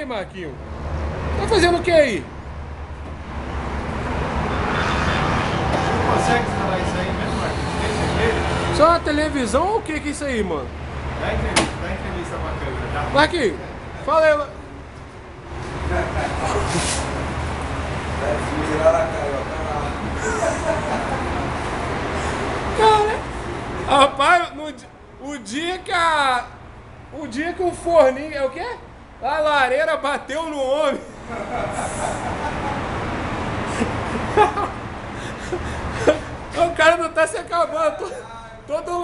aí, Marquinhos? Tá fazendo o que aí? Consegue instalar isso aí mesmo, Marquinhos? Só uma televisão ou o que é isso aí, mano? Dá entrevista pra câmera, tá? Marquinhos, fala aí. Cara, rapaz, o dia que o forninho, é o quê? A lareira bateu no homem. O cara não tá se acabando, todo